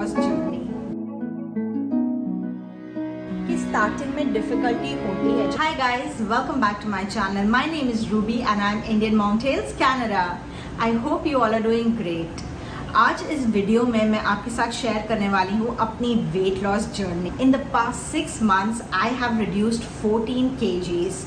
Loss journey की starting में difficulty होती है। Hi guys, welcome back to my channel. My name is Ruby and I am Indian mountains Canada. I hope you all are doing great. आज इस video में मैं आपके साथ शेयर करने वाली हूँ अपनी wait loss journey. In the past 6 months I have reduced 14 kgs।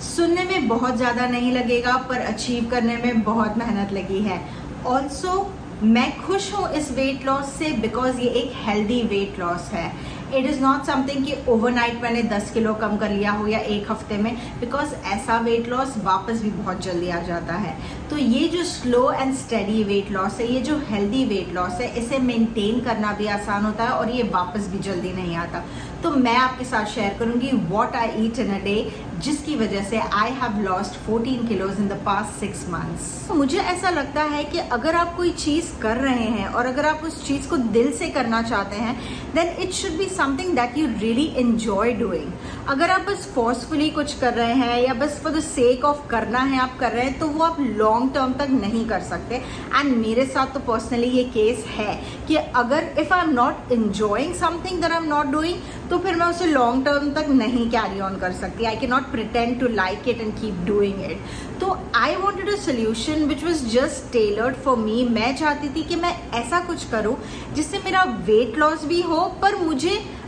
सुनने में बहुत ज़्यादा नहीं लगेगा, पर अचीव करने में बहुत मेहनत लगी है। ऑल्सो मैं खुश हूँ इस वेट लॉस से बिकॉज ये एक हेल्दी वेट लॉस है। इट इज़ नॉट समथिंग कि ओवरनाइट मैंने 10 किलो कम कर लिया हो या एक हफ्ते में, बिकॉज ऐसा वेट लॉस वापस भी बहुत जल्दी आ जाता है। तो ये जो slow and steady weight loss है, ये जो हेल्दी वेट लॉस है, इसे मेंटेन करना भी आसान होता है और ये वापस भी जल्दी नहीं आता। तो मैं आपके साथ शेयर करूंगी what I eat in a day, जिसकी वजह से I have lost 14 kilos in the past 6 months। तो मुझे ऐसा लगता है कि अगर आप कोई चीज़ कर रहे हैं और अगर आप उस चीज़ को दिल से करना चाहते हैं, then it should be something that you really enjoy doing. अगर आप बस फोर्सफुली कुछ कर रहे हैं या बस फॉर द सेक ऑफ करना है आप कर रहे हैं, तो वो आप लॉन्ग टर्म तक नहीं कर सकते। एंड मेरे साथ तो पर्सनली ये केस है कि अगर if I am not enjoying something that I am not doing, तो फिर मैं उसे लॉन्ग टर्म तक नहीं कैरी ऑन कर सकती। I can not pretend to like it and keep doing it. तो I wanted a solution which was just tailored for me. मैं चाहती थी कि मैं ऐसा कुछ करूँ जिससे मेरा वेट लॉस भी हो, पर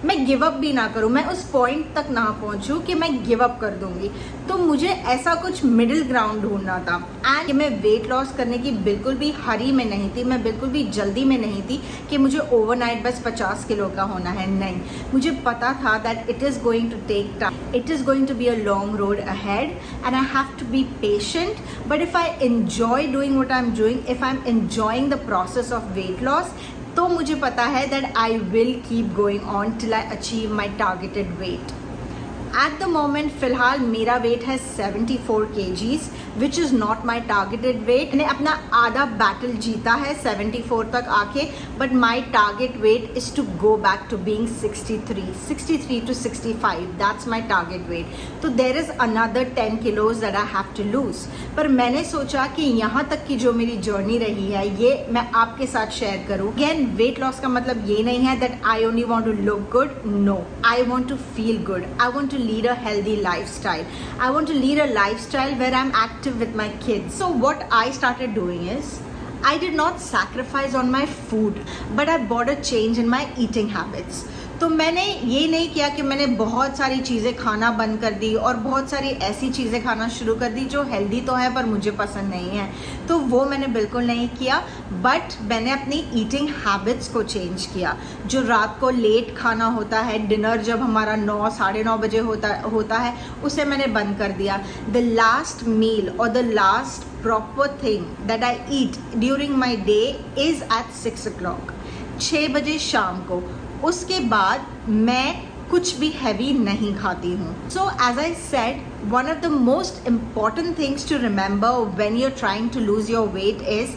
मैं गिव अप भी ना करूँ, मैं उस पॉइंट तक ना पहुँचूँ कि मैं गिव अप कर दूँगी। तो मुझे ऐसा कुछ मिडिल ग्राउंड ढूंढना था। एंड मैं वेट लॉस करने की बिल्कुल भी हरी में नहीं थी, मैं बिल्कुल भी जल्दी में नहीं थी कि मुझे ओवरनाइट बस 50 किलो का होना है। नहीं, मुझे पता था that it is going to take time, it is going to be a long road ahead and I have to be patient. But if I enjoy doing what I am doing, if I am enjoying the process of weight loss, तो मुझे पता है that I will keep going on till I achieve my targeted weight. At the moment फिलहाल मेरा weight है 74 kgs, which is not my targeted weight. मैंने अपना आधा बैटल जीता है 74 तक आके, but my target weight is to go back to being 63 to 65। That's my target weight. तो there is another 10 kilos that I have to lose. पर मैंने सोचा कि यहाँ तक की जो मेरी जर्नी रही है, ये मैं आपके साथ शेयर करूँ। अगेन, वेट लॉस का मतलब ये नहीं है that I only want to look good. No, I want to feel good. I want to lead a healthy lifestyle. I want to lead a lifestyle where I'm active with my kids. So what I started doing is, I did not sacrifice on my food, but I brought a change in my eating habits. तो मैंने ये नहीं किया कि मैंने बहुत सारी चीज़ें खाना बंद कर दी और बहुत सारी ऐसी चीज़ें खाना शुरू कर दी जो हेल्दी तो है पर मुझे पसंद नहीं है। तो वो मैंने बिल्कुल नहीं किया, बट मैंने अपनी ईटिंग हैबिट्स को चेंज किया। जो रात को लेट खाना होता है, डिनर जब हमारा 9 साढ़े 9 बजे होता है, उसे मैंने बंद कर दिया। द लास्ट मील और the last proper thing that I eat during my day is at 6 o'clock, 6 बजे शाम को। उसके बाद मैं कुछ भी हैवी नहीं खाती हूँ। So as I said, one of the most important things to remember when you're trying to lose your weight is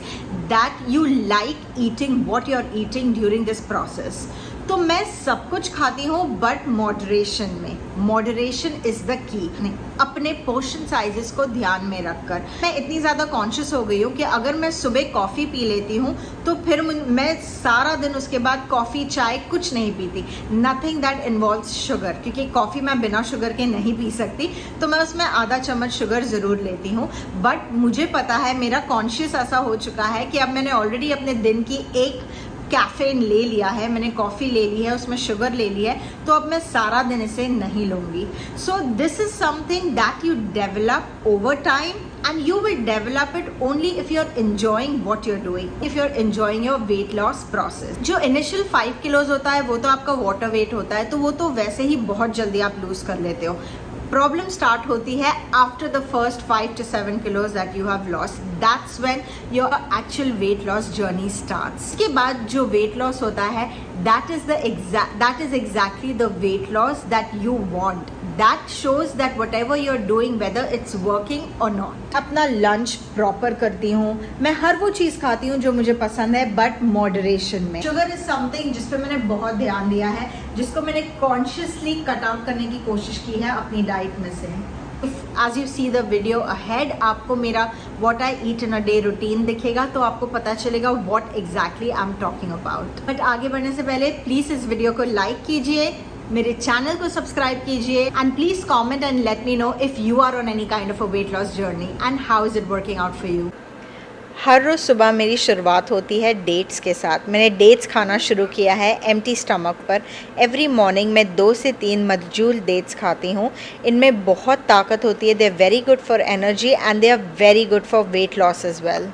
that you like eating what you're eating during this process. तो मैं सब कुछ खाती हूँ but moderation में। Moderation is the key. अपने portion sizes को ध्यान में रखकर मैं इतनी ज़्यादा कॉन्शियस हो गई हूँ कि अगर मैं सुबह कॉफ़ी पी लेती हूँ तो फिर मैं सारा दिन उसके बाद कॉफ़ी चाय कुछ नहीं पीती। नथिंग दैट इन्वॉल्व्स शुगर, क्योंकि कॉफ़ी मैं बिना शुगर के नहीं पी सकती, तो मैं उसमें आधा चम्मच शुगर ज़रूर लेती हूँ। बट मुझे पता है, मेरा कॉन्शियस ऐसा हो चुका है कि अब मैंने ऑलरेडी अपने दिन की एक कैफीन ले लिया है, मैंने कॉफ़ी ले ली है, उसमें शुगर ले ली है, तो अब मैं सारा दिन इसे नहीं लूँगी। So this is something that you develop over time and you will develop it only if you're enjoying what you're doing, if you're enjoying your weight loss process. जो initial 5 kilos होता है वो तो आपका water weight होता है, तो वो तो वैसे ही बहुत जल्दी आप lose कर लेते हो। प्रॉब्लम स्टार्ट होती है after the first 5 to 7 kilos that you have lost. That's when your actual weight loss journey starts. इसके बाद जो वेट लॉस होता है, that is exactly the weight loss that you want. That shows that whatever you are doing whether it's working or not. अपना lunch proper करती हूँ, मैं हर वो चीज़ खाती हूँ जो मुझे पसंद है, बट मॉडरेशन में। शुगर इज समथिंग जिस पे मैंने बहुत ध्यान दिया है, जिसको मैंने कॉन्शियसली कट आउट करने की कोशिश की है अपनी डाइट में से। As you see the video ahead, आपको मेरा what I eat in a day routine दिखेगा तो आपको पता चलेगा what exactly I am talking about. But आगे बढ़ने से पहले प्लीज़ इस वीडियो को लाइक कीजिए, मेरे चैनल को सब्सक्राइब कीजिए and please comment and let me know if you are on any kind of a weight loss journey and how is it working out for you. हर रोज़ सुबह मेरी शुरुआत होती है डेट्स के साथ। मैंने डेट्स खाना शुरू किया है एम्प्टी स्टमक पर। एवरी मॉर्निंग मैं 2 से 3 मजजूल डेट्स खाती हूँ। इनमें बहुत ताकत होती है। They are very good for energy and they are very good for weight loss as well.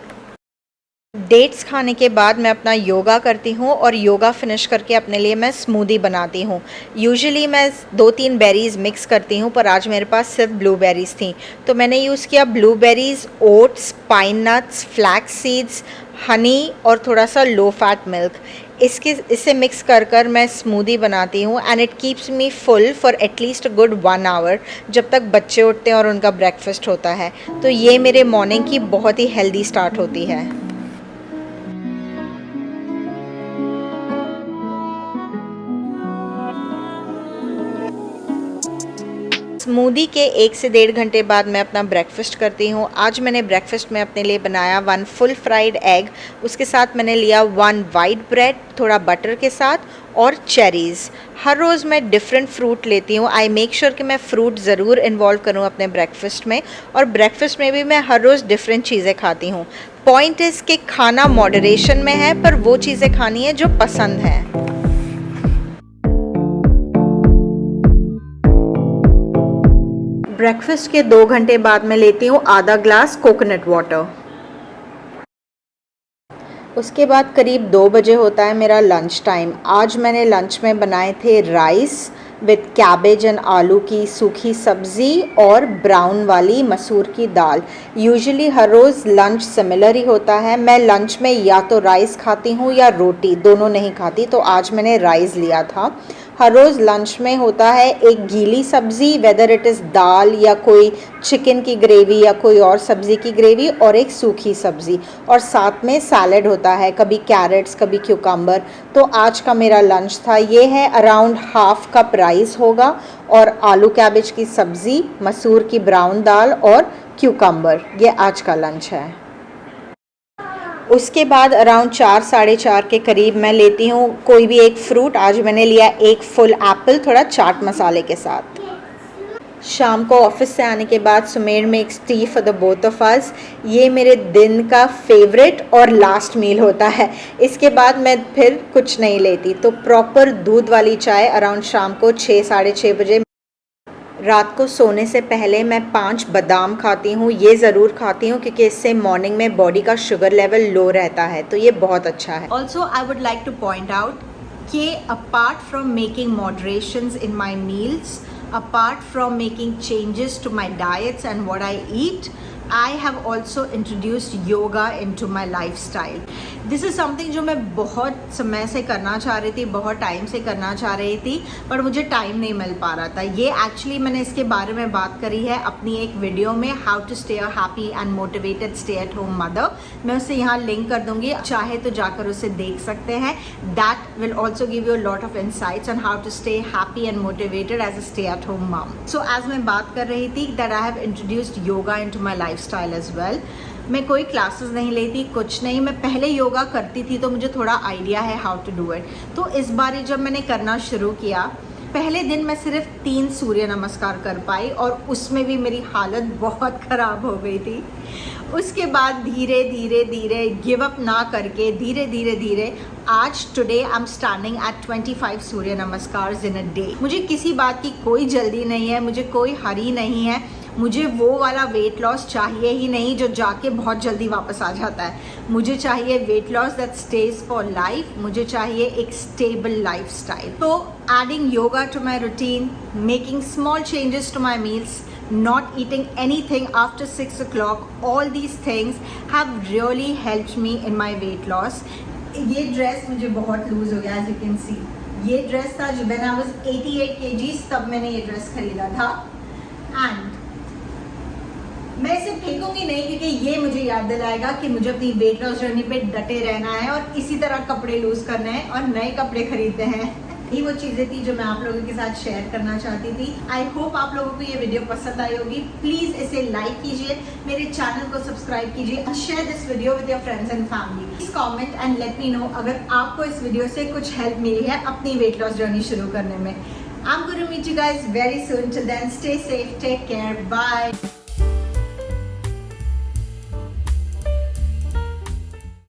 Dates खाने के बाद मैं अपना योगा करती हूँ और योगा फिनिश करके अपने लिए मैं स्मूदी बनाती हूँ। यूजुअली मैं 2-3 बेरीज़ मिक्स करती हूँ, पर आज मेरे पास सिर्फ ब्लूबेरीज़ थी तो मैंने यूज़ किया blueberries, oats, pine nuts, flax seeds, honey और थोड़ा सा लो फैट मिल्क। इसे मिक्स कर मैं स्मूदी बनाती हूँ and it keeps me full for at least a good 1 hour, जब तक बच्चे उठते हैं और उनका ब्रेकफास्ट होता है। तो ये मेरे मॉर्निंग की बहुत ही हेल्दी स्टार्ट होती है। स्मूदी के 1 से 1.5 घंटे बाद मैं अपना ब्रेकफास्ट करती हूँ। आज मैंने ब्रेकफास्ट में अपने लिए बनाया 1 फुल फ्राइड एग, उसके साथ मैंने लिया 1 वाइट ब्रेड थोड़ा बटर के साथ और चेरीज़। हर रोज़ मैं डिफरेंट फ्रूट लेती हूँ। आई मेक श्योर कि मैं फ्रूट ज़रूर इन्वॉल्व करूँ अपने ब्रेकफास्ट में, और ब्रेकफास्ट में भी मैं हर रोज़ डिफरेंट चीज़ें खाती हूँ। पॉइंट इज़ कि खाना मॉडरेशन में है, पर वो चीज़ें खानी है जो पसंद है। ब्रेकफास्ट के 2 घंटे बाद मैं लेती हूँ आधा ग्लास कोकोनट वाटर। उसके बाद करीब 2 बजे होता है मेरा लंच टाइम। आज मैंने लंच में बनाए थे राइस विथ कैबेज एंड आलू की सूखी सब्ज़ी और ब्राउन वाली मसूर की दाल। यूजुअली हर रोज़ लंच सिमिलर ही होता है। मैं लंच में या तो राइस खाती हूँ या रोटी, दोनों नहीं खाती, तो आज मैंने राइस लिया था। हर रोज़ लंच में होता है एक गीली सब्ज़ी, वेदर इट इज़ दाल या कोई चिकन की ग्रेवी या कोई और सब्ज़ी की ग्रेवी, और एक सूखी सब्ज़ी, और साथ में सैलड होता है, कभी कैरेट्स कभी क्यूकम्बर। तो आज का मेरा लंच था ये है। अराउंड हाफ कप राइस होगा और आलू कैबेज की सब्ज़ी, मसूर की ब्राउन दाल और क्यूकम्बर। ये आज का लंच है। उसके बाद अराउंड 4-4:30 के करीब मैं लेती हूँ कोई भी एक फ्रूट। आज मैंने लिया एक फुल एप्पल थोड़ा चाट मसाले के साथ। शाम को ऑफिस से आने के बाद Sumer makes T for the both of us. ये मेरे दिन का फेवरेट और लास्ट मील होता है। इसके बाद मैं फिर कुछ नहीं लेती, तो प्रॉपर दूध वाली चाय अराउंड शाम को 6-6:30 बजे। रात को सोने से पहले मैं 5 बादाम खाती हूँ। ये ज़रूर खाती हूँ क्योंकि इससे मॉर्निंग में बॉडी का शुगर लेवल लो रहता है, तो ये बहुत अच्छा है। Also I would like to point out कि apart from making moderations in my meals, apart from making changes to my diets and what I eat, I have also introduced yoga into my lifestyle. This is something जो मैं बहुत समय से करना चाह रही थी, बहुत टाइम से करना चाह रही थी, पर मुझे टाइम नहीं मिल पा रहा था। ये एक्चुअली मैंने इसके बारे में बात करी है अपनी एक वीडियो में, how to stay a happy and motivated stay at home mother. मैं उसे यहाँ लिंक कर दूंगी, चाहे तो जाकर उसे देख सकते हैं। That will also give you lot of insights on how to stay happy and motivated as a stay at home mom. So as मैं बात कर रही थी that I have introduced yoga into my lifestyle as well. मैं कोई classes नहीं लेती, कुछ नहीं। मैं पहले योगा करती थी तो मुझे थोड़ा आइडिया है हाउ टू डू इट। तो इस बार जब मैंने करना शुरू किया, पहले दिन मैं सिर्फ 3 सूर्य नमस्कार कर पाई और उसमें भी मेरी हालत बहुत ख़राब हो गई थी। उसके बाद धीरे धीरे धीरे गिव अप ना करके धीरे धीरे धीरे आज today I am standing at 25 सूर्य नमस्कार इन अ डे। मुझे किसी बात की कोई जल्दी नहीं है, मुझे कोई हरी नहीं है। मुझे वो वाला वेट लॉस चाहिए ही नहीं जो जाके बहुत जल्दी वापस आ जाता है। मुझे चाहिए weight loss that stage for life. मुझे चाहिए एक स्टेबल लाइफ स्टाइल। तो adding yoga to my routine, making small changes to my meals, not eating anything after 6 o'clock, all these things have really helped me in my weight loss. ये dress मुझे बहुत loose हो गया, as you can see। ये dress था when I was 88 kgs, तब मैंने ये ड्रेस खरीदा था। एंड मैं इसे फेंकूंगी नहीं क्योंकि ये मुझे याद दिलाएगा कि मुझे अपनी वेट लॉस जर्नी पे डटे रहना है और इसी तरह कपड़े लूज करने हैं और नए कपड़े खरीदने हैं। यही वो चीजें थी जो मैं आप लोगों के साथ शेयर करना चाहती थी। आई होप आप लोगों को ये वीडियो पसंद आई होगी। प्लीज इसे लाइक कीजिए, मेरे चैनल को सब्सक्राइब कीजिए और share this video with your friends and family. Please comment and let me no अगर आपको इस वीडियो से कुछ हेल्प मिली है अपनी वेट लॉस जर्नी शुरू करने में। I'm going to meet you guys very soon. Till then, stay safe, take care, bye.